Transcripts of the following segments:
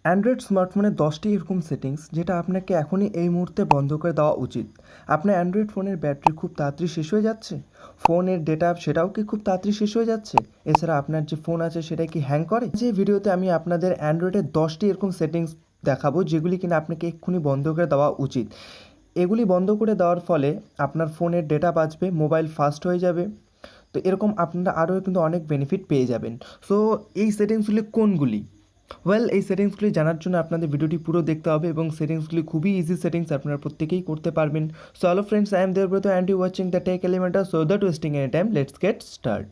Android স্মার্টফোনে 10টি এরকম সেটিংস যেটা আপনাকে এখনই এই মুহূর্তে বন্ধ করে দেওয়া উচিত। আপনার অ্যান্ড্রয়েড ফোনের ব্যাটারি খুব তাড়াতাড়ি শেষ হয়ে যাচ্ছে, ফোনের ডেটা সেটাও কি খুব তাড়াতাড়ি শেষ হয়ে যাচ্ছে, এছাড়া আপনার যে ফোন আছে সেটা কি হ্যাং করে। যে ভিডিওতে আমি আপনাদের অ্যান্ড্রয়েডের 10টি এরকম সেটিংস দেখাবো যেগুলি কিনা আপনাকে এক্ষুনি বন্ধ করে দেওয়া উচিত। এগুলি বন্ধ করে দেওয়ার ফলে আপনার ফোনের ডেটা বাঁচবে, মোবাইল ফাস্ট হয়ে যাবে। তো এরকম আপনারা আরও কিন্তু অনেক বেনিফিট পেয়ে যাবেন। সো এই সেটিংসগুলি কোনগুলি? এই সেটিংসগুলি জানার জন্য আপনাদের ভিডিওটি পুরো দেখতে হবে এবং সেটিংসগুলি খুবই ইজি সেটিংস, আপনারা প্রত্যেকেই করতে পারবেন। So hello friends, I am Debabrata and you watching the Tech Elementar. So that wasting any time, let's get start.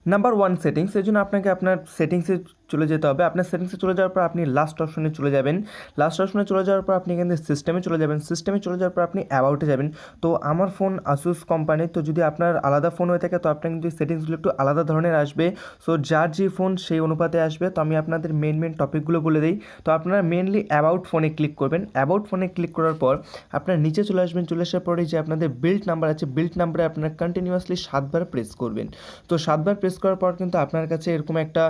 Number 1 settings, এই জন্য আপনাকে আপনার সেটিংসে চলে যেতে হবে। আপনার সেটিংসে চলে যাওয়ার পর আপনি লাস্ট অপশনে চলে যাবেন। লাস্ট অপশনে চলে যাওয়ার পর আপনি এখান থেকে সিস্টেমে চলে যাবেন। সিস্টেমে চলে যাওয়ার পর আপনি অ্যাবাউটে যাবেন। তো আমার ফোন আসুস কোম্পানি, তো যদি আপনার আলাদা ফোন হয়ে থাকে তো আপনার কিন্তু সেটিংসগুলো একটু আলাদা ধরনের আসবে। সো যার যে ফোন সেই অনুপাতে আসবে। তো আমি আপনাদের মেন টপিকগুলো বলে দিই। তো আপনারা মেনলি অ্যাবাউট ফোনে ক্লিক করবেন। অ্যাবাউট ফোনে ক্লিক করার পর আপনার নিচে চলে আসবেন। চলে আসার পরে যে আপনাদের বিল্ড নাম্বার আছে, বিল্ড নাম্বারে আপনারা কন্টিনিউয়াসলি 7বার প্রেস করবেন। তো 7বার প্রেস করার পর কিন্তু আপনার কাছে এরকম একটা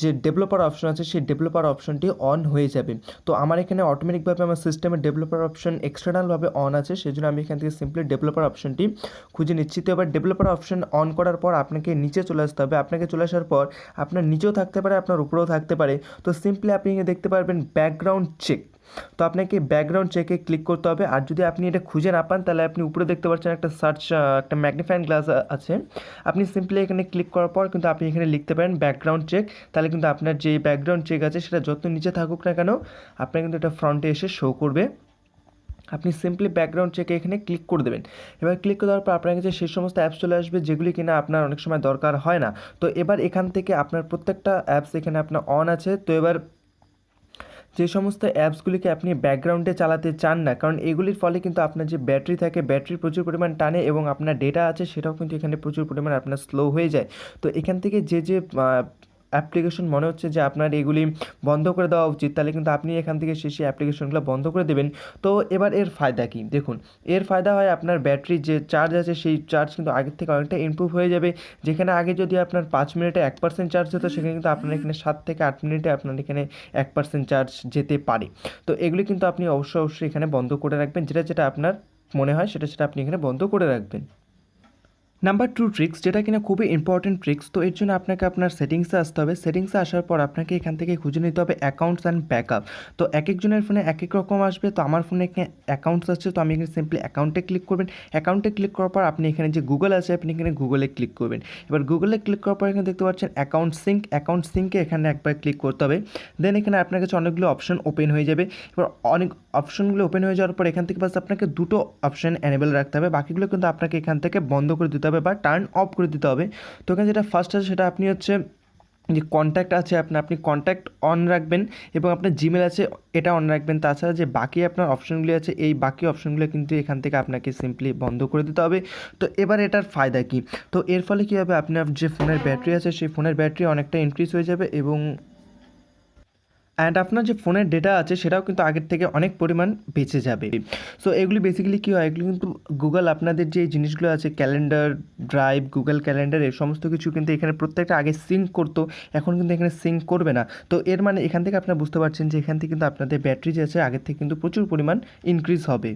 যে ডেভেলপার অপশন আছে সেই ডেভেলপার অপশনটি অন হয়ে যাবে। তো আমার এখানে অটোমেটিকভাবে আমার সিস্টেমে ডেভেলপার অপশন এক্সটার্নালভাবে অন আছে, সেই জন্য আমি এখান থেকে সিম্পলি ডেভেলপার অপশনটি খুঁজে নিচ্ছি। তো এবার ডেভেলপার অপশন অন করার পর আপনাকে নিচে চলে আসতে হবে। আপনাকে চলে আসার পর আপনার নিচেও থাকতে পারে, আপনার উপরেও থাকতে পারে। তো সিম্পলি আপনি দেখতে পারবেন ব্যাকগ্রাউন্ড চেক। তো আপনাকে ব্যাকগ্রাউন্ড চেকে ক্লিক করতে হবে। আর যদি আপনি এটা খুঁজে না পান তাহলে আপনি উপরে দেখতে পাচ্ছেন একটা সার্চ, একটা ম্যাগনিফাইং গ্লাস আছে। আপনি সিম্পলি এখানে ক্লিক করার পর কিন্তু আপনি এখানে লিখতে পারেন ব্যাকগ্রাউন্ড চেক। তাহলে কিন্তু আপনার যে ব্যাকগ্রাউন্ড চেক আছে সেটা যত নিচে থাকুক না কেন আপনার কিন্তু এটা ফ্রন্টে এসে শো করবে। আপনি সিম্পলি ব্যাকগ্রাউন্ড চেকে এখানে ক্লিক করে দেবেন। এবার ক্লিক করে দেওয়ার পর আপনার কাছে সেই সমস্ত অ্যাপস চলে আসবে যেগুলি কিনা আপনার অনেক সময় দরকার হয় না। তো এবার এখান থেকে আপনার প্রত্যেকটা অ্যাপস এখানে আপনার অন আছে। তো এবার যে সমস্ত অ্যাপসগুলিকে আপনি ব্যাকগ্রাউন্ডে চালাতে চান না, কারণ এগুলির ফলে কিন্তু আপনার যে ব্যাটারি থাকে, ব্যাটারি প্রচুর পরিমাণ টানে এবং আপনার ডেটা আছে সেটাও কিন্তু এখানে প্রচুর পরিমাণ আপনার স্লো হয়ে যায়। তো এখান থেকে যে অ্যাপ্লিকেশন মনে হচ্ছে যে আপনার এগুলি বন্ধ করে দেওয়া উচিত, তাহলে কিন্তু আপনি এখান থেকে সেই অ্যাপ্লিকেশনগুলো বন্ধ করে দেবেন। তো এবার এর ফায়দা কী দেখুন। এর ফায়দা হয় আপনার ব্যাটারির যে চার্জ আছে সেই চার্জ কিন্তু আগের থেকে অনেকটা ইমপ্রুভ হয়ে যাবে। যেখানে আগে যদি আপনার 5 মিনিটে 1% চার্জ হতো, সেখানে কিন্তু আপনার এখানে 7 থেকে 8 মিনিটে আপনার এখানে 1% চার্জ যেতে পারে। তো এগুলি কিন্তু আপনি অবশ্যই এখানে বন্ধ করে রাখবেন। যেটা আপনার মনে হয় সেটা আপনি এখানে বন্ধ করে রাখবেন। নাম্বার 2 ট্রিক্স, যেটা কিনা খুবই ইম্পর্টেন্ট ট্রিক্স। তো এর জন্য আপনাকে আপনার সেটিংসে আসতে হবে। সেটিংসে আসার পর আপনাকে এখান থেকে খুঁজে নিতে হবে অ্যাকাউন্টস অ্যান্ড ব্যাকআপ। তো এক একজনের ফোনে এক এক রকম আসবে। তো আমার ফোনে এখানে অ্যাকাউন্টস আছে, তো আমি এখানে সিম্পলি অ্যাকাউন্টে ক্লিক করবেন। অ্যাকাউন্টে ক্লিক করার পর আপনি এখানে যে গুগল আছে আপনি এখানে গুগলে ক্লিক করবেন। এবার গুগলে ক্লিক করার পর এখানে দেখতে পাচ্ছেন অ্যাকাউন্ট সিঙ্কে এখানে একবার ক্লিক করতে হবে। দেন এখানে আপনার কাছে অনেকগুলো অপশন ওপেন হয়ে যাবে। এবার অনেক অপশনগুলো ওপেন হয়ে যাওয়ার পর এখান থেকে বাস আপনাকে দুটো অপশন এনেবেল রাখতে হবে, বাকিগুলো কিন্তু আপনাকে এখান থেকে বন্ধ করে দিতে হবে বা টার্ন অফ করে দিতে হবে। তো এখানে যেটা ফার্স্ট আছে সেটা আপনি হচ্ছে যে কন্ট্যাক্ট আছে আপনি কন্ট্যাক্ট অন রাখবেন এবং আপনার জিমেল আছে এটা অন রাখবেন। তাছাড়া যে বাকি আপনার অপশনগুলি আছে এই বাকি অপশনগুলো কিন্তু এখান থেকে আপনাকে সিম্পলি বন্ধ করে দিতে হবে। তো এবার এটার ফায়দা কী? তো এর ফলে কী হবে, আপনার যে ফোনের ব্যাটারি আছে সেই ফোনের ব্যাটারি অনেকটা ইনক্রিজ হয়ে যাবে এবং আপনার যে ফোনের ডেটা আছে সেটাও কিন্তু আগের থেকে অনেক পরিমাণ বেঁচে যাবে। সো এগুলি বেসিক্যালি কী হয়, এগুলি কিন্তু গুগল আপনাদের যে জিনিসগুলো আছে ক্যালেন্ডার, ড্রাইভ, গুগল ক্যালেন্ডার, এই সমস্ত কিছু কিন্তু এখানে প্রত্যেকটা আগে সিঙ্ক করতো, এখন কিন্তু এখানে সিঙ্ক করবে না। তো এর মানে এখান থেকে আপনারা বুঝতে পারছেন যে এখান থেকে কিন্তু আপনাদের ব্যাটারি যে আছে আগের থেকে কিন্তু প্রচুর পরিমাণ ইনক্রিজ হবে।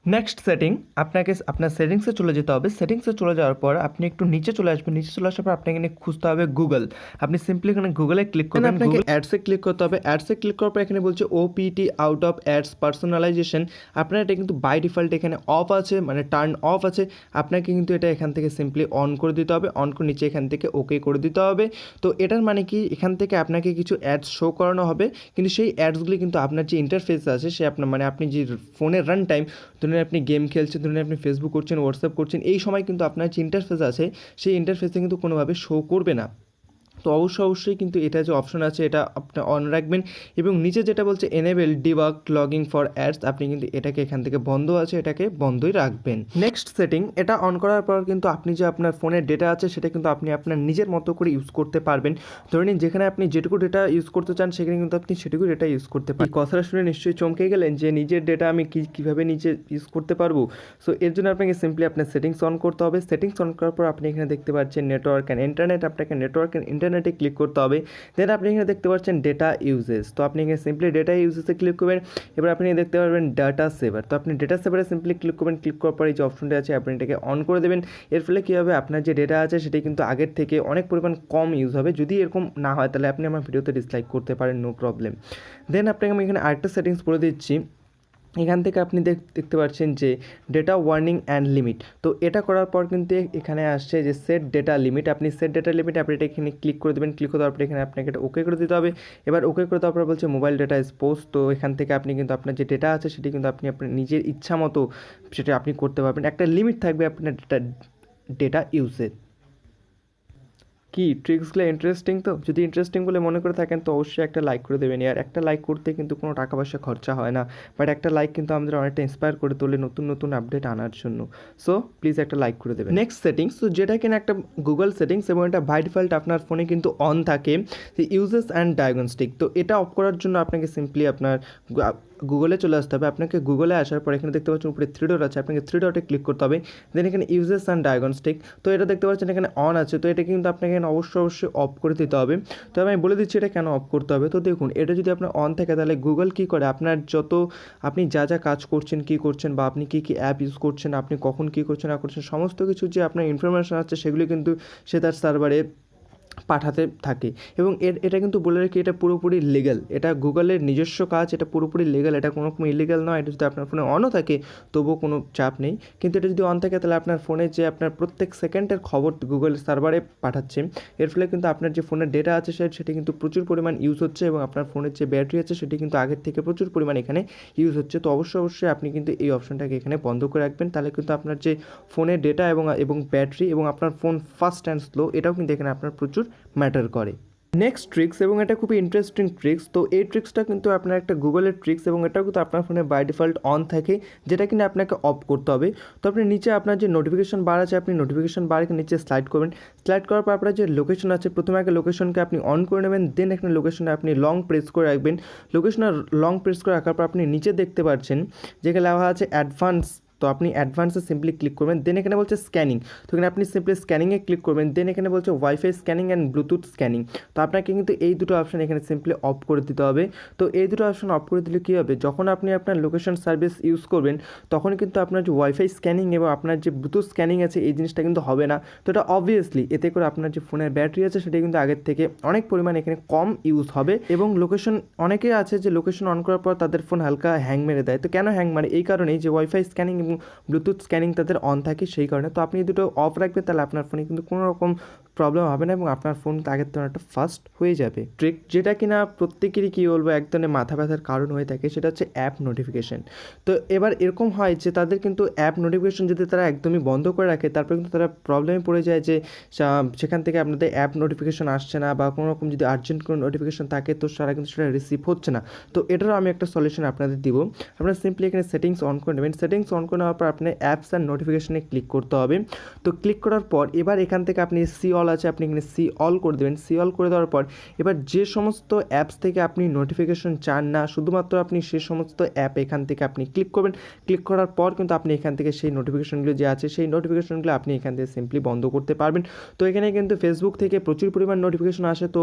নেক্সট সেটিং, আপনাকে আপনার সেটিংসে চলে যেতে হবে। সেটিংসে চলে যাওয়ার পর আপনি একটু নিচে চলে আসবেন। নিচে চলে আসার পর আপনাকে এখানে খুঁজতে হবে গুগল। আপনি সিম্পলি এখানে গুগলে ক্লিক করবেন। আপনাকে অ্যাডসে ক্লিক করতে হবে। অ্যাডসে ক্লিক করার পর এখানে বলছে OPT out of ads personalisation. আপনার এটা কিন্তু বাই ডিফল্ট এখানে অফ আছে, মানে টার্ন অফ আছে। আপনাকে কিন্তু এটা এখান থেকে সিম্পলি অন করে দিতে হবে। অন করে নিচে এখান থেকে ওকে করে দিতে হবে। তো এটার মানে কি, এখান থেকে আপনাকে কিছু অ্যাডস শো করানো হবে, কিন্তু সেই অ্যাডসগুলি কিন্তু আপনার যে ইন্টারফেস আছে সে আপনার মানে আপনি যে ফোনের রান টাইম, ধরুন আপনি গেম খেলছেন, ধরুন আপনি ফেসবুক করছেন, হোয়াটসঅ্যাপ করছেন, এই সময় কিন্তু আপনার যে ইন্টারফেস আছে সেই ইন্টারফেসে কিন্তু কোনোভাবে শো করবে না। তো অবশ্যই কিন্তু এটা যে অপশন আছে এটা আপনি অন রাখবেন এবং নিচে যেটা বলছে enable debug logging for ads, আপনি কিন্তু এটাকে এখান থেকে বন্ধ আছে এটাকে বন্ধই রাখবেন। নেক্সট সেটিং, এটা অন করার পর কিন্তু আপনি যে আপনার ফোনের ডেটা আছে সেটা কিন্তু আপনি আপনার নিজের মতো করে ইউজ করতে পারবেন। ধরে নিন যেখানে আপনি যেটুকু ডেটা ইউজ করতে চান সেখানে কিন্তু আপনি সেটুকু ডেটা ইউজ করতে পারেন। কথাটা শুনে নিশ্চয়ই চমকে গেলেন যে নিজের ডেটা আমি কীভাবে নিজে ইউজ করতে পারবো। সো এর জন্য আপনাকে সিম্পলি আপনার সেটিংস অন করতে হবে। সেটিংস অন করার পর আপনি এখানে দেখতে পাচ্ছেন নেটওয়ার্ক অ্যান্ড ইন্টারনেট, আপনাকে নেটওয়ার্ক অ্যান্ড ইন্টারনেটে ক্লিক করতে হবে। দেন আপনি এখানে দেখতে পাচ্ছেন ডেটা ইউজেস, তো আপনি এখানে সিম্পলি ডেটা ইউজেসে ক্লিক করবেন। এবার আপনি দেখতে পারবেন ডাটা সেভার, তো আপনি ডেটা সেভারে সিম্পলি ক্লিক করবেন। ক্লিক করার পর এই যে অপশনটা আছে আপনি এটাকে অন করে দেবেন। এর ফলে কী হবে, আপনার যে ডেটা আছে সেটি কিন্তু আগের থেকে অনেক পরিমাণ কম ইউজ হবে। যদি এরকম না হয় তাহলে আপনি আমার ভিডিওতে ডিসলাইক করতে পারেন, নো প্রবলেম। দেন আপনাকে আমি এখানে আরেকটা সেটিংস বলে দিচ্ছি। এখান থেকে আপনি দেখতে পাচ্ছেন যে ডেটা ওয়ার্নিং অ্যান্ড লিমিট, তো এটা করার পর কিন্তু এখানে আসছে যে সেট ডেটা লিমিট। আপনি সেট ডেটা লিমিট আপনি এটা এখানে ক্লিক করে দেবেন। ক্লিক করার পর এখানে আপনাকে এটা ওকে করে দিতে হবে। এবার ওকে করে দেওয়ার পর বলছে মোবাইল ডেটা স্পোজ, তো এখান থেকে আপনি কিন্তু আপনার যে ডেটা আছে সেটি কিন্তু আপনি আপনার নিজের ইচ্ছা মতো সেটা আপনি করতে পারবেন। একটা লিমিট থাকবে আপনার ডেটা ইউজের। কি ট্রিক্সগুলো ইন্টারেস্টিং? তো যদি ইন্টারেস্টিং বলে মনে করে থাকেন তো অবশ্যই একটা লাইক করে দেবেন। আর একটা লাইক করতে কিন্তু কোনো টাকা পয়সা খরচা হয় না, বাট একটা লাইক কিন্তু আমাদের অনেকটা ইন্সপায়ার করে তোলে নতুন নতুন আপডেট আনার জন্য। সো প্লিজ একটা লাইক করে দেবেন। নেক্সট সেটিংস, তো যেটা কিনা একটা গুগল সেটিংস এবং এটা বাই ডিফল্ট আপনার ফোনে কিন্তু অন থাকে, যে ইউজেস অ্যান্ড ডায়াগনস্টিক। তো এটা অফ করার জন্য আপনাকে সিম্পলি আপনার গুগলে চলে আসতে হবে। আপনাকে গুগলে আসার পর এখানে দেখতে পাচ্ছেন উপরে 3 ডট আছে, আপনাকে 3 ডটে ক্লিক করতে হবে। দেন এখানে ইউজেস অ্যান্ড ডায়াগনস্টিক, তো এটা দেখতে পাচ্ছেন এখানে অন আছে, তো এটা কিন্তু আপনাকে এখানে অবশ্যই অফ করে দিতে হবে। তো আমি বলে দিচ্ছি এটা কেন অফ করতে হবে। তো দেখুন, এটা যদি আপনার অন থাকে তাহলে গুগল কী করে, আপনার আপনি যা যা কাজ করছেন কী করছেন বা আপনি কী অ্যাপ ইউজ করছেন, আপনি কখন কী করছেন না করছেন, সমস্ত কিছু যে আপনার ইনফরমেশান আছে সেগুলি কিন্তু সে তার সার্ভারে পাঠাতে থাকে। এবং এটা কিন্তু বলে রাখি এটা পুরোপুরি লিগ্যাল, এটা গুগলের নিজস্ব কাজ, এটা পুরোপুরি লিগ্যাল, এটা কোনো রকম ইলিগ্যাল নয়। এটা যদি আপনার ফোনে অনও থাকে তবুও কোনো চাপ নেই, কিন্তু এটা যদি অন থাকে তাহলে আপনার ফোনে যে আপনার প্রত্যেক সেকেন্ডের খবর গুগল সার্ভারে পাঠাচ্ছে। এর ফলে কিন্তু আপনার যে ফোনের ডেটা আছে সেটি কিন্তু প্রচুর পরিমাণ ইউজ হচ্ছে এবং আপনার ফোনের যে ব্যাটারি আছে সেটি কিন্তু আগের থেকে প্রচুর পরিমাণ এখানে ইউজ হচ্ছে। তো অবশ্যই আপনি কিন্তু এই অপশনটাকে এখানে বন্ধ করে রাখবেন, তাহলে কিন্তু আপনার যে ফোনের ডেটা এবং ব্যাটারি এবং আপনার ফোন ফাস্ট অ্যান্ড স্লো এটাও কিন্তু এখানে আপনার প্রচুর ম্যাটার করে। নেক্সট ট্রিক্স, এবং এটা খুবই ইন্টারেস্টিং ট্রিক্স। তো এই ট্রিক্সটা কিন্তু আপনার একটা গুগলের ট্রিক্স এবং এটাও কিন্তু আপনার ফোনে বাই ডিফল্ট অন থাকে, যেটা কিনা আপনাকে অফ করতে হবে। তো আপনি নিচে আপনার যে নোটিফিকেশন বার আছে আপনি নোটিফিকেশন বারকে নিচে স্লাইড করবেন। স্লাইড করার পর আপনার যে লোকেশন আছে প্রথমে আগে লোকেশনকে আপনি অন করে নেবেন। দেন এখানে লোকেশনে আপনি লং প্রেস করে রাখবেন। লোকেশনে লং প্রেস করে রাখার পর আপনি নিচে দেখতে পাচ্ছেন যেখানে লেখা আছে অ্যাডভান্স, তো আপনি অ্যাডভান্সে সিম্পলি ক্লিক করবেন। দেন এখানে বলছে স্ক্যানিং, তো এখানে আপনি সিম্পলি স্ক্যানিংয়ে ক্লিক করবেন। দেন এখানে বলছে wifi scanning and Bluetooth scanning, তো আপনাকে কিন্তু এই দুটো অপশন এখানে সিম্পলি অফ করে দিতে হবে। তো এই দুটো অপশন অফ করে দিলে কী হবে, যখন আপনি আপনার লোকেশন সার্ভিস ইউজ করবেন তখন কিন্তু আপনার যে ওয়াইফাই স্ক্যানিং এবং আপনার যে ব্লুটুথ স্ক্যানিং আছে এই জিনিসটা কিন্তু হবে না। তো এটা অবভিয়াসলি এতে করে আপনার যে ফোনের ব্যাটারি আছে সেটা কিন্তু আগের থেকে অনেক পরিমাণ এখানে কম ইউজ হবে। এবং লোকেশন অনেকেই আছে যে লোকেশন অন করার পর তাদের ফোন হালকা হ্যাং মেরে দেয়। তো কেন হ্যাং মারে, এই কারণেই যে ওয়াইফাই স্ক্যানিং এবং ব্লুটুথ স্ক্যানিং তাদের অন থাকে সেই কারণে। তো আপনি দুটো অফ রাখবেন তাহলে আপনার ফোনে কিন্তু কোনো রকম প্রবলেম হবে না এবং আপনার ফোন আগের থেকে একটা ফাস্ট হয়ে যাবে। ট্রিক যেটা কিনা প্রত্যেকেরই কী বলবো এক ধরনের মাথা ব্যথার কারণ হয়ে থাকে, সেটা হচ্ছে অ্যাপ নোটিফিকেশন। তো এবার এরকম হয় যে তাদের কিন্তু অ্যাপ নোটিফিকেশন যদি তারা একদমই বন্ধ করে রাখে তারপরে কিন্তু তারা প্রবলেমে পড়ে যায় যে সেখান থেকে আপনাদের অ্যাপ নোটিফিকেশন আসছে না বা কোনো রকম যদি আর্জেন্ট কোনো নোটিফিকেশন থাকে তো তারা কিন্তু সেটা রিসিভ হচ্ছে না। তো এটারও আমি একটা সলিউশন আপনাদের দিব। আপনারা সিম্পলি এখানে সেটিংস অন করে নেবেন। সেটিংস অন করে নেওয়ার পর আপনি অ্যাপস অ্যান্ড নোটিফিকেশনে ক্লিক করতে হবে। তো ক্লিক করার পর এবার এখান থেকে আপনি সি অল আছে আপনি এখানে সি অল করে দেবেন। সি অল করে দেওয়ার পর এবার যে সমস্ত অ্যাপস থেকে আপনি নোটিফিকেশন চান না শুধুমাত্র আপনি সেই সমস্ত অ্যাপ এখান থেকে আপনি ক্লিক করবেন। ক্লিক করার পর কিন্তু আপনি এখান থেকে সেই নোটিফিকেশনগুলো যে আছে সেই নোটিফিকেশনগুলো আপনি এখান থেকে সিম্পলি বন্ধ করতে পারবেন। তো এখানে কিন্তু ফেসবুক থেকে প্রচুর পরিমাণ নোটিফিকেশন আসে, তো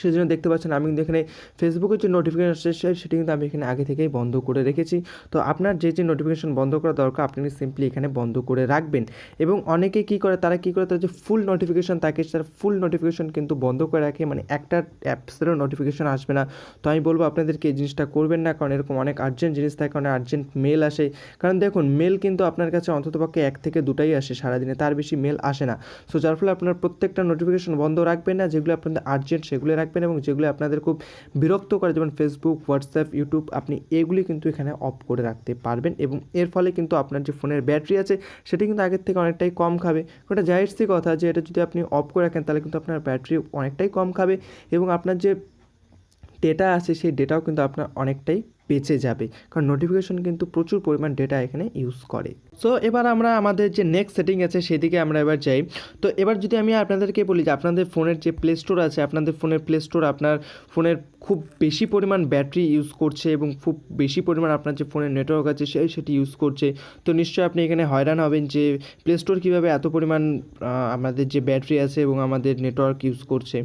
সেই জন্য দেখতে পাচ্ছেন আমি কিন্তু এখানে ফেসবুকের যে নোটিফিকেশন আসছে সেটি কিন্তু আমি এখানে আগে থেকেই বন্ধ করে রেখেছি। তো আপনার যে নোটিফিকেশন বন্ধ করা দরকার আপনি সিম্পলি এখানে বন্ধ করে রাখবেন। এবং অনেকে কী করে তারা তার যে ফুল নোটিফিকেশন থাকে তারা ফুল নোটিফিকেশন কিন্তু বন্ধ করে রাখে, মানে একটা অ্যাপসেরও নোটিফিকেশন আসবে না। তো আমি বলবো আপনাদেরকে এই জিনিসটা করবেন না, কারণ এরকম অনেক আর্জেন্ট জিনিস থাকে, অনেক আর্জেন্ট মেল আসে। কারণ দেখুন মেল কিন্তু আপনার কাছে অন্ততপক্ষে 1 থেকে 2টাই আসে সারাদিনে, তার বেশি মেল আসে না। সো যার ফলে আপনার প্রত্যেকটা নোটিফিকেশন বন্ধ রাখবেন না, যেগুলো আপনাদের আর্জেন্ট সেগুলো খুলে রাখবেন এবং যেগুলি আপনাদের খুব বিরক্ত করে যেমন ফেসবুক, হোয়াটসঅ্যাপ, ইউটিউব, আপনি এগুলি কিন্তু এখানে অফ করে রাখতে পারবেন এবং এর ফলে কিন্তু আপনার যে ফোনের ব্যাটারি আছে সেটি কিন্তু আগের থেকে অনেকটাই কম খাবে। ওটা জাহিরসি কথা যে এটা যদি আপনি অফ করে রাখেন তাহলে কিন্তু আপনার ব্যাটারি অনেকটাই কম খাবে এবং আপনার যে ডেটা আছে সেই ডেটাও কিন্তু আপনার অনেকটাই বেঁচে যাবে, কারণ নোটিফিকেশন কিন্তু প্রচুর পরিমাণ ডেটা এখানে ইউজ করে। সো এবার আমরা আমাদের যে নেক্সট সেটিং আছে সেদিকে আমরা এবার যাই। তো এবার যদি আমি আপনাদেরকে বলি যে আপনাদের ফোনের যে প্লে স্টোর আছে, আপনাদের ফোনের প্লে স্টোর আপনার ফোনের খুব বেশি পরিমাণ ব্যাটারি ইউজ করছে এবং খুব বেশি পরিমাণ আপনার যে ফোনের নেটওয়ার্ক আছে সেটি ইউজ করছে, তো নিশ্চয়ই আপনি এখানে হয়রান হবেন যে প্লে স্টোর কীভাবে এত পরিমাণ আমাদের যে ব্যাটারি আছে এবং আমাদের নেটওয়ার্ক ইউজ করছে।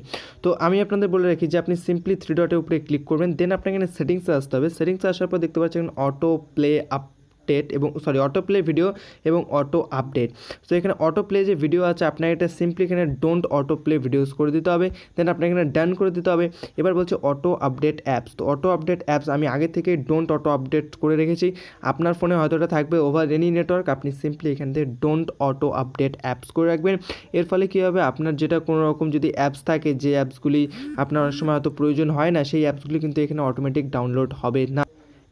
তো আমি আপনাদের বলে রাখি যে আপনি সিম্পলি থ্রি ডটের উপরে ক্লিক করবেন, দেন আপনাকে এখানে সেটিংসে আসতে হবে। সেটিংসে আসার পর দেখতে পাচ্ছেন অটো প্লে আপডেট এবং অটো প্লে ভিডিও এবং অটো আপডেট। তো এখানে অটো প্লে যে ভিডিও আছে আপনাকে এটা সিম্পলি এখানে ডোন্ট অটো প্লে ভিডিওস করে দিতে হবে, দেন আপনাকে এখানে ডান করে দিতে হবে। এবার বলছে অটো আপডেট অ্যাপস, তো অটো আপডেট অ্যাপস আমি আগে থেকে ডোন্ট অটো আপডেট করে রেখেছি, আপনার ফোনে হয়তো এটা থাকবে ওভার এনি নেটওয়ার্ক, আপনি সিম্পলি এখান থেকে ডোন্ট অটো আপডেট অ্যাপস করে রাখবেন। এর ফলে কী হবে, আপনার যেটা কোনো রকম যদি অ্যাপস থাকে যে অ্যাপসগুলি আপনার অনেক সময় হয়তো প্রয়োজন হয় না, সেই অ্যাপসগুলি কিন্তু এখানে অটোমেটিক ডাউনলোড হবে না।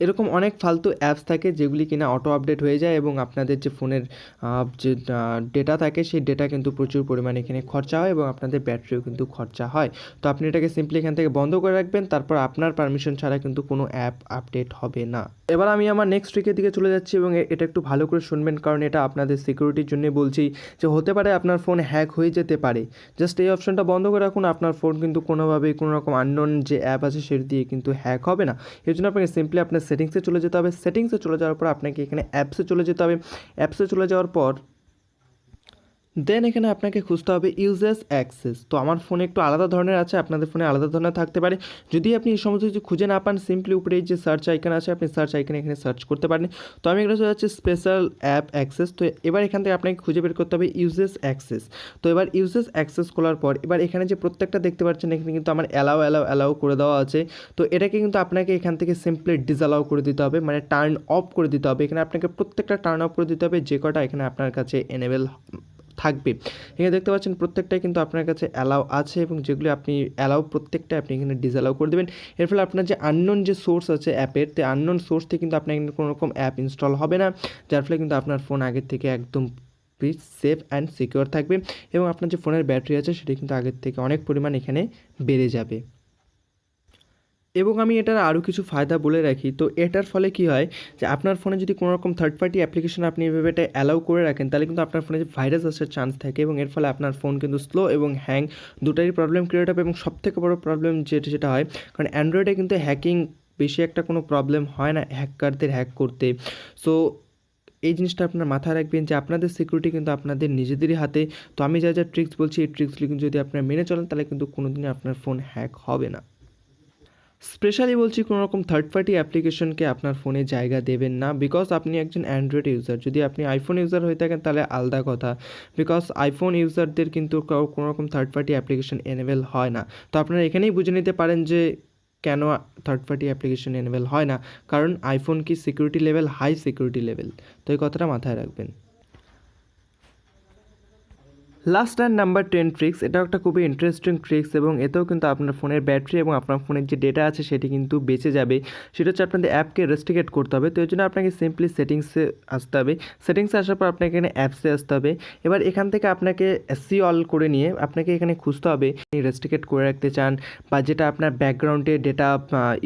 এরকম অনেক ফালতু অ্যাপস থাকে যেগুলি কিনা অটো আপডেট হয়ে যায় এবং আপনাদের যে ফোনের যে ডেটা থাকে সেই ডেটা কিন্তু প্রচুর পরিমাণে এখানে খরচা হয় এবং আপনাদের ব্যাটারিও কিন্তু খরচা হয়। তো আপনি এটাকে সিম্পলি এখান থেকে বন্ধ করে রাখবেন, তারপর আপনার পারমিশন ছাড়া কিন্তু কোনো অ্যাপ আপডেট হবে না। এবার আমি আমার নেক্সট ট্রিকের দিকে চলে যাচ্ছি এবং এটা একটু ভালো করে শুনবেন, কারণ এটা আপনাদের সিকিউরিটির জন্য বলছি যে হতে পারে আপনার ফোন হ্যাক হয়ে যেতে পারে। জাস্ট এই অপশনটা বন্ধ করে রাখুন, আপনার ফোন কিন্তু কোনোভাবেই কোনো রকম আননোন যে অ্যাপ আছে সেটা দিয়ে কিন্তু হ্যাক হবে না। এর জন্য আপনাকে সিম্পলি আপনার সেটিংসে চলে যেতে হবে। সেটিংসে চলে যাওয়ার পর আপনাকে এখানে অ্যাপসে চলে যেতে হবে। অ্যাপসে চলে যাওয়ার পর দেন এখানে আপনাকে খুঁজতে হবে ইউজার্স অ্যাক্সেস। তো আমার ফোনে একটু আলাদা ধরনের আছে, আপনাদের ফোনে আলাদা ধরনের থাকতে পারে। যদি আপনি এই সমস্ত কিছু খুঁজে না পান, সিম্পলি উপরে যে সার্চ আইকন আছে আপনি সার্চ আইকনে এখানে সার্চ করতে পারেন। তো আমি এখানে চলে যাচ্ছি স্পেশাল অ্যাপ অ্যাক্সেস। তো এবার এখান থেকে আপনাকে খুঁজে বের করতে হবে ইউজার্স অ্যাক্সেস। তো এবার ইউজার্স অ্যাক্সেস খোলার পর এবার এখানে যে প্রত্যেকটা দেখতে পাচ্ছেন এখানে কিন্তু আমার অ্যালাউ করে দেওয়া আছে। তো এটাকে কিন্তু আপনাকে এখান থেকে সিম্পলি ডিসঅ্যালাউ করে দিতে হবে, মানে টার্ন অফ করে দিতে হবে। এখানে আপনাকে প্রত্যেকটা টার্ন অফ করে দিতে হবে যে কটা এখানে আপনার কাছে এনেবেল থাকবে। এখানে দেখতে পাচ্ছেন প্রত্যেকটাই কিন্তু আপনার কাছে অ্যালাউ আছে এবং যেগুলি আপনি অ্যালাউ প্রত্যেকটা আপনি এখানে ডিসঅ্যালাউ করে দেবেন। এর ফলে আপনার যে আননোন যে সোর্স আছে অ্যাপের, তো আননোন সোর্স থেকে কিন্তু আপনার এখানে কোনো রকম অ্যাপ ইনস্টল হবে না, যার ফলে কিন্তু আপনার ফোন আগের থেকে একদম সেফ অ্যান্ড সিকিউর থাকবে এবং আপনার যে ফোনের ব্যাটারি আছে সেটা কিন্তু আগের থেকে অনেক পরিমাণ এখানে বেড়ে যাবে। এবং আমি এটার আরও কিছু ফায়দা বলে রাখি। তো এটার ফলে কি হয় যে আপনার ফোনে যদি কোনো রকম থার্ড পার্টি অ্যাপ্লিকেশন আপনি এভাবে এটা অ্যালাউ করে রাখেন তাহলে কিন্তু আপনার ফোনে যে ভাইরাস আসার চান্স থাকে এবং এর ফলে আপনার ফোন কিন্তু স্লো এবং হ্যাং দুটারই প্রবলেম ক্রিয়েট হবে। এবং সবথেকে বড় প্রবলেম যেটা হয়, কারণ অ্যান্ড্রয়েডে কিন্তু হ্যাকিং বেশি একটা কোনো প্রবলেম হয় না হ্যাকারদের হ্যাক করতে। সো এই জিনিসটা আপনার মাথায় রাখবেন যে আপনাদের সিকিউরিটি কিন্তু আপনাদের নিজেদেরই হাতে। তো আমি যা ট্রিক্স বলছি এই ট্রিক্সগুলি কিন্তু যদি আপনারা মেনে চলেন তাহলে কিন্তু কোনোদিনই আপনার ফোন হ্যাক হবে না। স্পেশালি বলছি কোনো রকম থার্ড পার্টি অ্যাপ্লিকেশনকে আপনার ফোনে জায়গা দেবেন না, বিকজ আপনি একজন অ্যান্ড্রয়েড ইউজার। যদি আপনি আইফোন ইউজার হয়ে থাকেন তাহলে আলাদা কথা, বিকজ আইফোন ইউজারদের কিন্তু কোনো রকম থার্ড পার্টি অ্যাপ্লিকেশন এনেবেল হয় না। তো আপনারা এখানেই বুঝে নিতে পারেন যে কেন থার্ড পার্টি অ্যাপ্লিকেশন এনেবেল হয় না, কারণ আইফোন কি security level high security level. তো এই কথাটা মাথায় রাখবেন। লাস্ট অ্যান্ড নাম্বার 10 ট্রিক্স, এটাও একটা খুবই ইন্টারেস্টিং ট্রিক্স এবং এতেও কিন্তু আপনার ফোনের ব্যাটারি এবং আপনার ফোনের যে ডেটা আছে সেটি কিন্তু বেঁচে যাবে। সেটা হচ্ছে আপনাদের অ্যাপকে রেস্ট্রিকেট করতে হবে। তো এর জন্য আপনাকে সিম্পলি সেটিংসে আসতে হবে। সেটিংসে আসার পর আপনাকে এখানে অ্যাপসে আসতে হবে। এবার এখান থেকে আপনাকে সি অল করে নিয়ে আপনাকে এখানে খুঁজতে হবে রেস্ট্রিকেট করে রাখতে চান বা যেটা আপনার ব্যাকগ্রাউন্ডে ডেটা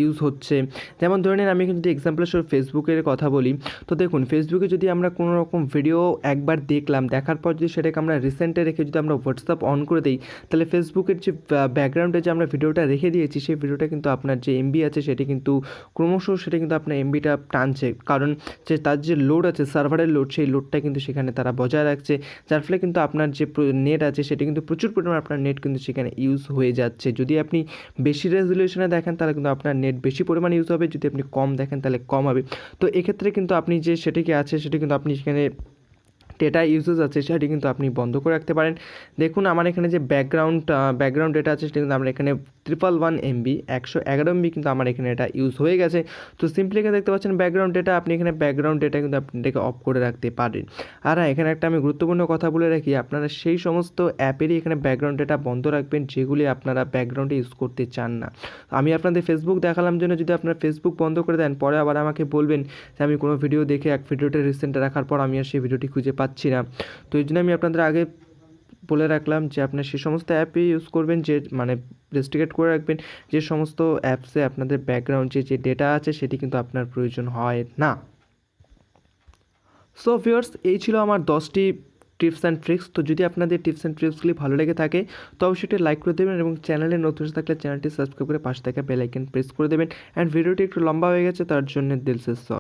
ইউজ হচ্ছে। যেমন ধরে নিন আমি কিন্তু এক্সাম্পল হিসেবে ফেসবুকের কথা বলি। তো দেখুন ফেসবুকে যদি আমরা কোনো রকম ভিডিও একবার দেখলাম, দেখার পর যদি সেটাকে আমরা রিসেন্টে রেখে যদি আমরা হোয়াটসঅ্যাপ অন করে দিই তাহলে ফেসবুকের যে ব্যাকগ্রাউন্ডে যে আমরা ভিডিওটা রেখে দিয়েছি সেই ভিডিওটা কিন্তু আপনার যে এমবি আছে সেটি কিন্তু ক্রমশ সেটা কিন্তু আপনার এমবিটা টানছে, কারণ যে তার যে লোড আছে সার্ভারের লোড সেই লোডটা কিন্তু সেখানে তারা বজায় রাখছে, যার ফলে কিন্তু আপনার যে নেট আছে সেটি কিন্তু প্রচুর পরিমাণে আপনার নেট কিন্তু সেখানে ইউজ হয়ে যাচ্ছে। যদি আপনি বেশি রেজলিউশনে দেখেন তাহলে কিন্তু আপনার নেট বেশি পরিমাণে ইউজ হবে, যদি আপনি কম দেখেন তাহলে কম হবে। তো এক্ষেত্রে কিন্তু আপনি যে সেটিকে আছে সেটি কিন্তু আপনি সেখানে ডেটা ইউজেস আছে সেটি কিন্তু আপনি বন্ধ করে রাখতে পারেন। দেখুন আমার এখানে যে ব্যাকগ্রাউন্ড ডেটা আছে সেটা কিন্তু আমরা এখানে 111 MB 111 MB কিন্তু আমার এখানে এটা ইউজ হয়ে গেছে। তো সিম্পলি এখানে দেখতে পাচ্ছেন ব্যাকগ্রাউন্ড ডেটা, আপনি এখানে ব্যাকগ্রাউন্ড ডেটা কিন্তু আপনি এটাকে অফ করে রাখতে পারেন। আর হ্যাঁ, এখানে একটা আমি গুরুত্বপূর্ণ কথা বলে রাখি, আপনারা সেই সমস্ত অ্যাপেরই এখানে ব্যাকগ্রাউন্ড ডেটা বন্ধ রাখবেন যেগুলি আপনারা ব্যাকগ্রাউন্ডে ইউজ করতে চান না। আমি আপনাদের ফেসবুক দেখালাম জন্য যদি আপনার ফেসবুক বন্ধ করে দেন, পরে আবার আমাকে বলবেন যে আমি কোনো ভিডিও দেখে এক ভিডিওটা রিসেন্ট রাখার পর আমি আর সেই ভিডিওটি খুঁজে পাচ্ছি না। তো এই জন্য আমি আপনাদের আগে বলে রাখলাম যে আপনার সেই সমস্ত অ্যাপই ইউজ করবেন যে মানে রেস্ট্রিক্ট করে রাখবেন যে সমস্ত অ্যাপসে আপনাদের ব্যাকগ্রাউন্ড যে ডেটা আছে সেটি কিন্তু আপনার প্রয়োজন হয় না। সো ভিউয়ার্স, এই ছিল আমার 10টি টিপস অ্যান্ড ট্রিক্স। তো যদি আপনাদের টিপস অ্যান্ড ট্রিক্সগুলি ভালো লেগে থাকে তো অবশ্যই একটি লাইক করে দেবেন এবং চ্যানেলে নতুন থাকলে চ্যানেলটি সাবস্ক্রাইব করে পাশে থাকা বেল আইকন প্রেস করে দেবেন। অ্যান্ড ভিডিওটি একটু লম্বা হয়ে গেছে তার জন্য দিল সে সরি।